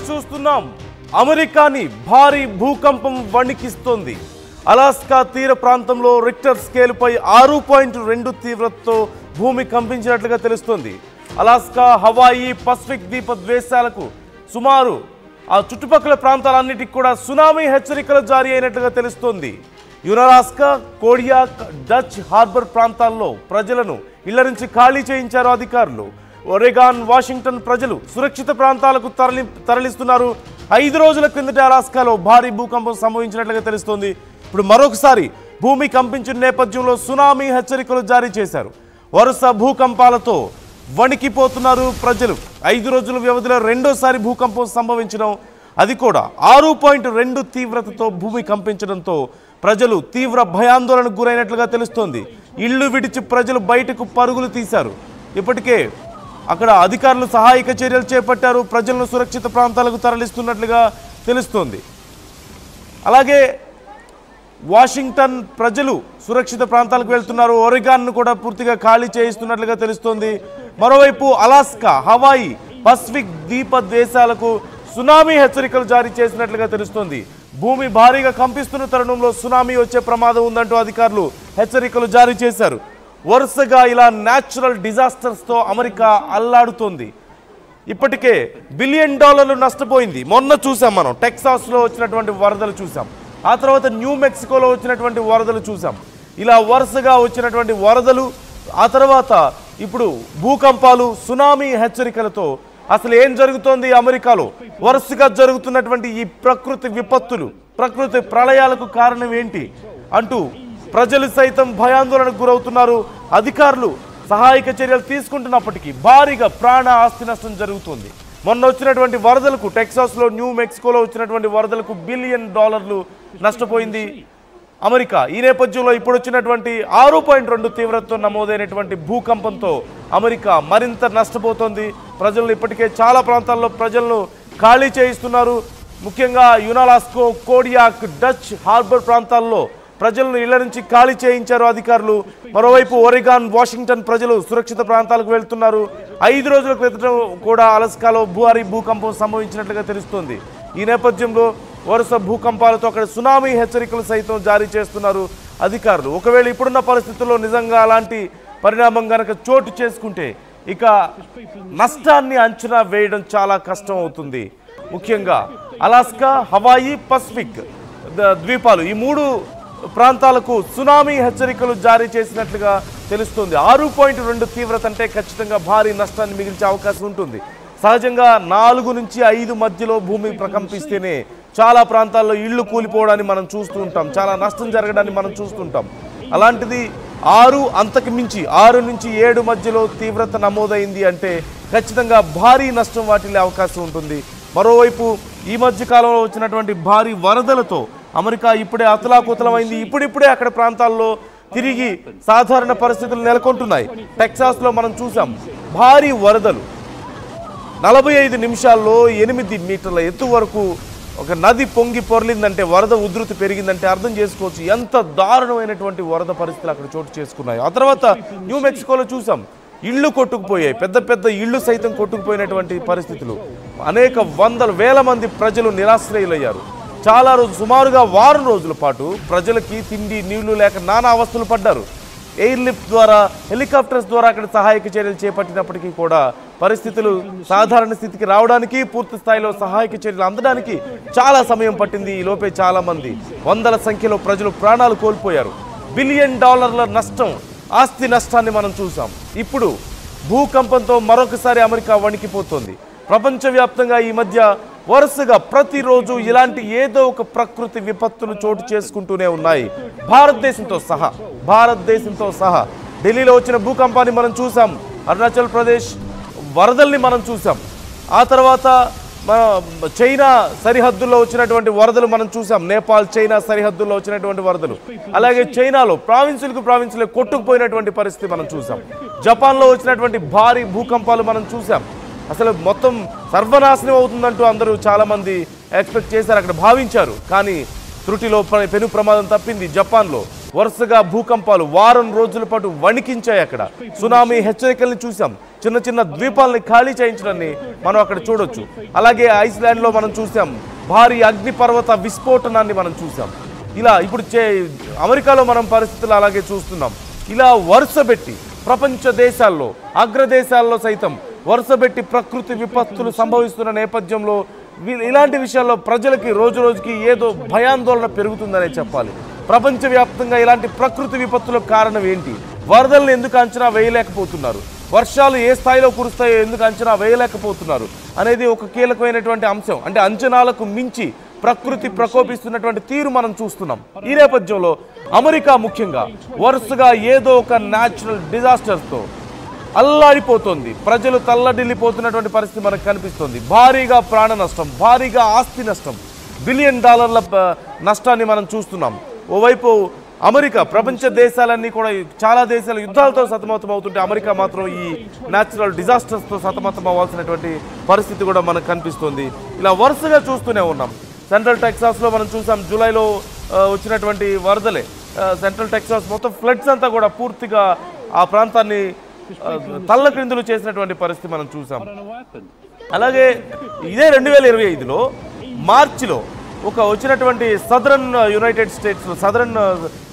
చూస్తున్నాం. అమెరికాని భారీ భూకంపం వణికిస్తోంది. అలాస్కా తీర ప్రాంతంలో రిక్టర్ స్కేలుపై 6.2 తీవ్రతతో భూమి కంపించినట్లుగా తెలుస్తోంది. అలాస్కా, హవాయి, పసిఫిక్ ద్వీప దేశాలకు సుమారు ఆ చుట్టుపక్కల ప్రాంతాలన్నిటికీ కూడా సునామీ హెచ్చరికలు జారీ అయినట్లుగా తెలుస్తోంది. యునలాస్కా, కోడియాక్, డచ్ హార్బర్ ప్రాంతాల్లో ప్రజలను ఇళ్ల నుంచి ఖాళీ చేయించారు అధికారులు. ఒరెగాన్, వాషింగ్టన్ ప్రజలు సురక్షిత ప్రాంతాలకు తరలిస్తున్నారు. 5 రోజుల క్రిందట అలాస్కాలో భారీ భూకంపం సంభవించినట్లుగా తెలుస్తోంది. ఇప్పుడు మరొకసారి భూమి కంపించిన నేపథ్యంలో సునామీ హెచ్చరికలు జారీ చేశారు. వరుస భూకంపాలతో వణికిపోతున్నారు ప్రజలు. 5 రోజుల వ్యవధిలో రెండోసారి భూకంపం సంభవించడం, అది కూడా 6.2 తీవ్రతతో భూమి కంపించడంతో ప్రజలు తీవ్ర భయాందోళనకు గురైనట్లుగా తెలుస్తోంది. ఇళ్లు విడిచి ప్రజలు బయటకు పరుగులు తీశారు. ఇప్పటికే అక్కడ అధికారులు సహాయక చర్యలు చేపట్టారు. ప్రజలను సురక్షిత ప్రాంతాలకు తరలిస్తున్నట్లుగా తెలుస్తోంది. అలాగే వాషింగ్టన్ ప్రజలు సురక్షిత ప్రాంతాలకు వెళ్తున్నారు. ఒరెగాన్ను కూడా పూర్తిగా ఖాళీ చేయిస్తున్నట్లుగా తెలుస్తోంది. మరోవైపు అలాస్కా, హవాయి, పసిఫిక్ ద్వీప దేశాలకు సునామీ హెచ్చరికలు జారీ చేసినట్లుగా తెలుస్తోంది. భూమి భారీగా కంపిస్తున్న తరుణంలో సునామీ వచ్చే ప్రమాదం ఉందంటూ అధికారులు హెచ్చరికలు జారీ చేశారు. వరుసగా ఇలా న్యాచురల్ డిజాస్టర్స్తో అమెరికా అల్లాడుతోంది. ఇప్పటికే $1 బిలియన్ నష్టపోయింది. మొన్న చూసాం మనం, టెక్సాస్లో వచ్చినటువంటి వరదలు చూసాం. ఆ తర్వాత న్యూ మెక్సికోలో వచ్చినటువంటి వరదలు చూసాం. ఇలా వరుసగా వచ్చినటువంటి వరదలు, ఆ తర్వాత ఇప్పుడు భూకంపాలు, సునామీ హెచ్చరికలతో అసలు ఏం జరుగుతోంది అమెరికాలో? వరుసగా జరుగుతున్నటువంటి ఈ ప్రకృతి విపత్తులు, ప్రకృతి ప్రళయాలకు కారణం ఏంటి అంటూ ప్రజలు సైతం భయాందోళనకు గురవుతున్నారు. అధికారులు సహాయక చర్యలు తీసుకుంటున్నప్పటికీ భారీగా ప్రాణ ఆస్తి నష్టం జరుగుతుంది. మొన్న వచ్చినటువంటి వరదలకు, టెక్సాస్లో, న్యూ మెక్సికోలో వచ్చినటువంటి వరదలకు $1 బిలియన్ నష్టపోయింది అమెరికా. ఈ నేపథ్యంలో ఇప్పుడు వచ్చినటువంటి 6.2 తీవ్రతతో నమోదైనటువంటి భూకంపంతో అమెరికా మరింత నష్టపోతోంది. ప్రజలను ఇప్పటికే చాలా ప్రాంతాల్లో ప్రజలను ఖాళీ చేయిస్తున్నారు. ముఖ్యంగా యునలాస్కో, కోడియాక్, డచ్ హార్బర్ ప్రాంతాల్లో ప్రజలను ఇళ్ల నుంచి ఖాళీ చేయించారు అధికారులు. మరోవైపు ఒరెగాన్, వాషింగ్టన్ ప్రజలు సురక్షిత ప్రాంతాలకు వెళ్తున్నారు. 5 రోజుల క్రితం కూడా అలాస్కాలో భారీ భూకంపం సంభవించినట్లుగా తెలుస్తోంది. ఈ నేపథ్యంలో వరుస భూకంపాలతో అక్కడ సునామీ హెచ్చరికలు సైతం జారీ చేస్తున్నారు అధికారులు. ఒకవేళ ఇప్పుడున్న పరిస్థితుల్లో నిజంగా అలాంటి పరిణామం కనుక చోటు చేసుకుంటే ఇక నష్టాన్ని అంచనా వేయడం చాలా కష్టం అవుతుంది. ముఖ్యంగా అలాస్కా, హవాయి, పసిఫిక్ ద్వీపాలు, ఈ 3 ప్రాంతాలకు సునామీ హెచ్చరికలు జారీ చేసినట్లుగా తెలుస్తుంది. 6.2 తీవ్రత అంటే ఖచ్చితంగా భారీ నష్టాన్ని మిగిల్చే అవకాశం ఉంటుంది. సహజంగా 4 నుంచి 5 మధ్యలో భూమి ప్రకంపిస్తేనే చాలా ప్రాంతాల్లో ఇళ్లు కూలిపోవడాన్ని మనం చూస్తూ ఉంటాం, చాలా నష్టం జరగడాన్ని మనం చూస్తుంటాం. అలాంటిది 6, అంతకు మించి 6 నుంచి 7 మధ్యలో తీవ్రత నమోదైంది అంటే ఖచ్చితంగా భారీ నష్టం వాటిల్లే అవకాశం ఉంటుంది. మరోవైపు ఈ మధ్య కాలంలో వచ్చినటువంటి భారీ వరదలతో అమెరికా ఇప్పుడే అతలాకుతలమైంది. ఇప్పుడిప్పుడే అక్కడ ప్రాంతాల్లో తిరిగి సాధారణ పరిస్థితులు నెలకొంటున్నాయి. టెక్సాస్లో మనం చూసాం భారీ వరదలు. 45 నిమిషాల్లో 8 మీటర్ల ఎత్తు వరకు ఒక నది పొంగి పొర్లిందంటే, వరద ఉధృతి పెరిగిందంటే అర్థం చేసుకోవచ్చు ఎంత దారుణమైనటువంటి వరద పరిస్థితులు అక్కడ చోటు చేసుకున్నాయి. ఆ తర్వాత న్యూ మెక్సికోలో చూసాం, ఇళ్ళు కొట్టుకుపోయాయి, పెద్ద పెద్ద ఇళ్ళు సైతం కొట్టుకుపోయినటువంటి పరిస్థితులు. అనేక వందల వేల మంది ప్రజలు నిరాశ్రయులయ్యారు. చాలా రోజులు, సుమారుగా 1 వారం రోజుల పాటు ప్రజలకి తిండి నీళ్లు లేక నానా అవస్థలు పడ్డారు. ఎయిర్ లిఫ్ట్ ద్వారా, హెలికాప్టర్స్ ద్వారా అక్కడ సహాయక చర్యలు చేపట్టినప్పటికీ కూడా పరిస్థితులు సాధారణ స్థితికి రావడానికి, పూర్తి స్థాయిలో సహాయక చర్యలు అందడానికి చాలా సమయం పట్టింది. ఈ లోపే చాలా మంది, వందల సంఖ్యలో ప్రజలు ప్రాణాలు కోల్పోయారు. $1 బిలియన్ నష్టం, ఆస్తి నష్టాన్ని మనం చూసాం. ఇప్పుడు భూకంపంతో మరొకసారి అమెరికా వణికిపోతోంది. ప్రపంచవ్యాప్తంగా ఈ మధ్య వరుసగా ప్రతిరోజు ఇలాంటి ఏదో ఒక ప్రకృతి విపత్తులు చోటు చేసుకుంటూనే ఉన్నాయి. భారతదేశంతో సహా ఢిల్లీలో వచ్చిన భూకంపాన్ని మనం చూసాం, అరుణాచల్ ప్రదేశ్ వరదల్ని మనం చూసాం, ఆ తర్వాత చైనా సరిహద్దుల్లో వచ్చినటువంటి వరదలు మనం చూసాం, నేపాల్ చైనా సరిహద్దుల్లో వచ్చినటువంటి వరదలు, అలాగే చైనాలో ప్రావిన్సులు కొట్టుకుపోయినటువంటి పరిస్థితి మనం చూసాం, జపాన్లో వచ్చినటువంటి భారీ భూకంపాలు మనం చూసాం. అసలు మొత్తం సర్వనాశనం అవుతుందంటూ అందరూ చాలామంది ఎక్స్పెక్ట్ చేశారు, అక్కడ భావించారు. కానీ త్రుటిలో పెను ప్రమాదం తప్పింది. జపాన్లో వరుసగా భూకంపాలు వారం రోజుల పాటు వణికించాయి. అక్కడ సునామీ హెచ్చరికల్ని చూసాం. చిన్న చిన్న ద్వీపాలని ఖాళీ చేయించడాన్ని మనం అక్కడ చూడొచ్చు. అలాగే ఐస్లాండ్లో మనం చూసాం భారీ అగ్నిపర్వత విస్ఫోటనాన్ని మనం చూసాం. ఇలా ఇప్పుడు అమెరికాలో మనం పరిస్థితులు అలాగే చూస్తున్నాం. ఇలా వరుసబెట్టి ప్రపంచ దేశాల్లో అగ్రదేశాల్లో సైతం వరుసబెట్టి ప్రకృతి విపత్తులు సంభవిస్తున్న నేపథ్యంలో ఇలాంటి విషయాల్లో ప్రజలకి రోజు రోజుకి ఏదో భయాందోళన పెరుగుతుందనే చెప్పాలి. ప్రపంచవ్యాప్తంగా ఇలాంటి ప్రకృతి విపత్తులకు కారణం ఏంటి? వరదలను ఎందుకు అంచనా వేయలేకపోతున్నారు? వర్షాలు ఏ స్థాయిలో కురుస్తాయో ఎందుకు అంచనా వేయలేకపోతున్నారు అనేది ఒక కీలకమైనటువంటి అంశం. అంటే అంచనాలకు మించి ప్రకృతి ప్రకోపిస్తున్నటువంటి తీరు మనం చూస్తున్నాం. ఈ నేపథ్యంలో అమెరికా ముఖ్యంగా వరుసగా ఏదో ఒక న్యాచురల్ డిజాస్టర్స్తో అల్లాడిపోతుంది. ప్రజలు తల్లడిల్లిపోతున్నటువంటి పరిస్థితి మనకు కనిపిస్తుంది. భారీగా ప్రాణ నష్టం, భారీగా ఆస్తి నష్టం, బిలియన్ డాలర్ల నష్టాన్ని మనం చూస్తున్నాం. ఓవైపు అమెరికా ప్రపంచ దేశాలన్నీ కూడా చాలా దేశాలు యుద్ధాలతో సతమతం అవుతుంటే అమెరికా మాత్రం ఈ న్యాచురల్ డిజాస్టర్స్తో సతమతం అవ్వాల్సినటువంటి పరిస్థితి కూడా మనకు కనిపిస్తుంది. ఇలా వరుసగా చూస్తూనే ఉన్నాం. సెంట్రల్ టెక్సాస్లో మనం చూసాం జూలైలో వచ్చినటువంటి వరదలే సెంట్రల్ టెక్సాస్ మొత్తం ఫ్లడ్స్ అంతా కూడా పూర్తిగా ఆ ప్రాంతాన్ని తల్లక్రిందులు చేసినటువంటి పరిస్థితి మనం చూసాం. అలాగే ఇదే 2025లో మార్చిలో వచ్చినటువంటి సదరన్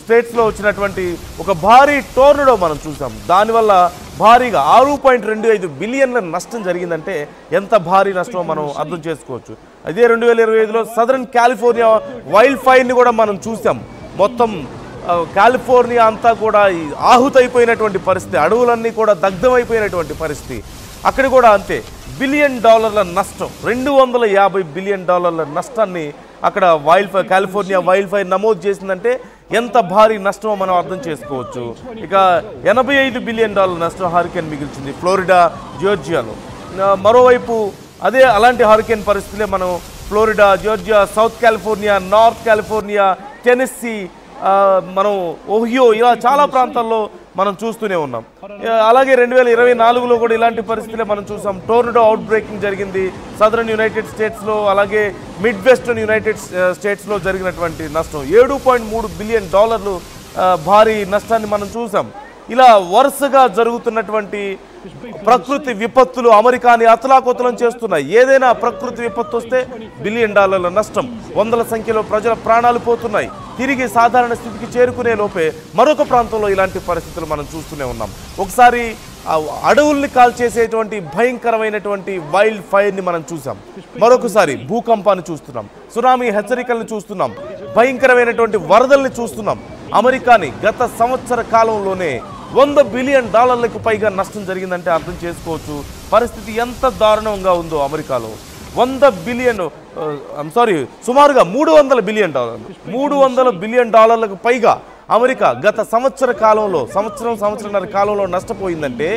స్టేట్స్లో వచ్చినటువంటి ఒక భారీ టోర్నడో మనం చూసాం. దానివల్ల భారీగా 6.25 బిలియన్ల నష్టం జరిగిందంటే ఎంత భారీ నష్టమో మనం అర్థం చేసుకోవచ్చు. అదే 2025లో సదరన్ కాలిఫోర్నియా వైల్డ్ ఫైర్ని కూడా మనం చూసాం. మొత్తం కాలిఫోర్నియా అంతా కూడా ఆహుతైపోయినటువంటి పరిస్థితి, అడవులన్నీ కూడా దగ్ధమైపోయినటువంటి పరిస్థితి. అక్కడ కూడా అంతే, బిలియన్ డాలర్ల నష్టం, 250 బిలియన్ డాలర్ల నష్టాన్ని అక్కడ కాలిఫోర్నియా వైల్డ్ ఫైర్ నమోదు చేసిందంటే ఎంత భారీ నష్టమో మనం అర్థం చేసుకోవచ్చు. ఇక 85 బిలియన్ డాలర్ల నష్టం హరికేన్ మిగిల్చింది ఫ్లోరిడా, జార్జియాలో. మరోవైపు అలాంటి హరికేన్ పరిస్థితులే మనం Florida, Georgia, south California, north California, Tennessee, మనం ఓహియో, ఇలా చాలా ప్రాంతాల్లో మనం చూస్తూనే ఉన్నాం. అలాగే 2024లో కూడా ఇలాంటి పరిస్థితులే మనం చూసాం. టోర్నడో అవుట్ బ్రేకింగ్ జరిగింది సదరన్ యునైటెడ్ స్టేట్స్లో, అలాగే మిడ్ వెస్టర్న్ యునైటెడ్ స్టేట్స్లో జరిగినటువంటి నష్టం 7.3 బిలియన్ డాలర్లు భారీ నష్టాన్ని మనం చూసాం. ఇలా వరుసగా జరుగుతున్నటువంటి ప్రకృతి విపత్తులు అమెరికాని అతలాకుతలం చేస్తున్నాయి. ఏదైనా ప్రకృతి విపత్తు వస్తే బిలియన్ డాలర్ల నష్టం, వందల సంఖ్యలో ప్రజల ప్రాణాలు పోతున్నాయి. తిరిగి సాధారణ స్థితికి చేరుకునే లోపే మరొక ప్రాంతంలో ఇలాంటి పరిస్థితులు మనం చూస్తూనే ఉన్నాం. ఒకసారి అడవుల్ని కాల్చేసేటువంటి భయంకరమైనటువంటి వైల్డ్ ఫైర్ని మనం చూసాం. మరొకసారి భూకంపాన్ని చూస్తున్నాం, సునామీ హెచ్చరికలను చూస్తున్నాం, భయంకరమైనటువంటి వరదల్ని చూస్తున్నాం. అమెరికాని గత సంవత్సర కాలంలోనే 100 బిలియన్ డాలర్లకు పైగా నష్టం జరిగిందంటే అర్థం చేసుకోవచ్చు పరిస్థితి ఎంత దారుణంగా ఉందో. అమెరికాలో 100 బిలియన్ సుమారుగా 300 బిలియన్ డాలర్లు, 300 బిలియన్ డాలర్లకు పైగా అమెరికా గత సంవత్సరంన్నర కాలంలో నష్టపోయిందంటే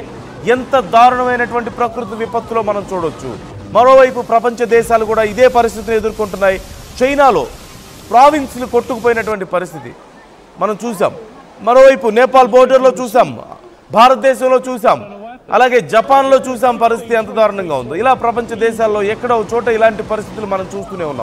ఎంత దారుణమైనటువంటి ప్రకృతి విపత్తులో మనం చూడొచ్చు. మరోవైపు ప్రపంచ దేశాలు కూడా ఇదే పరిస్థితిని ఎదుర్కొంటున్నాయి. చైనాలో ప్రావిన్స్లు కొట్టుకుపోయినటువంటి పరిస్థితి మనం చూసాం. మరోవైపు నేపాల్ బోర్డర్లో చూసాం, భారతదేశంలో చూసాం, అలాగే జపాన్లో చూసాం పరిస్థితి ఎంత దారుణంగా ఉందో. ఇలా ప్రపంచ దేశాల్లో ఎక్కడో చోట ఇలాంటి పరిస్థితులు మనం చూస్తూనే ఉన్నాం.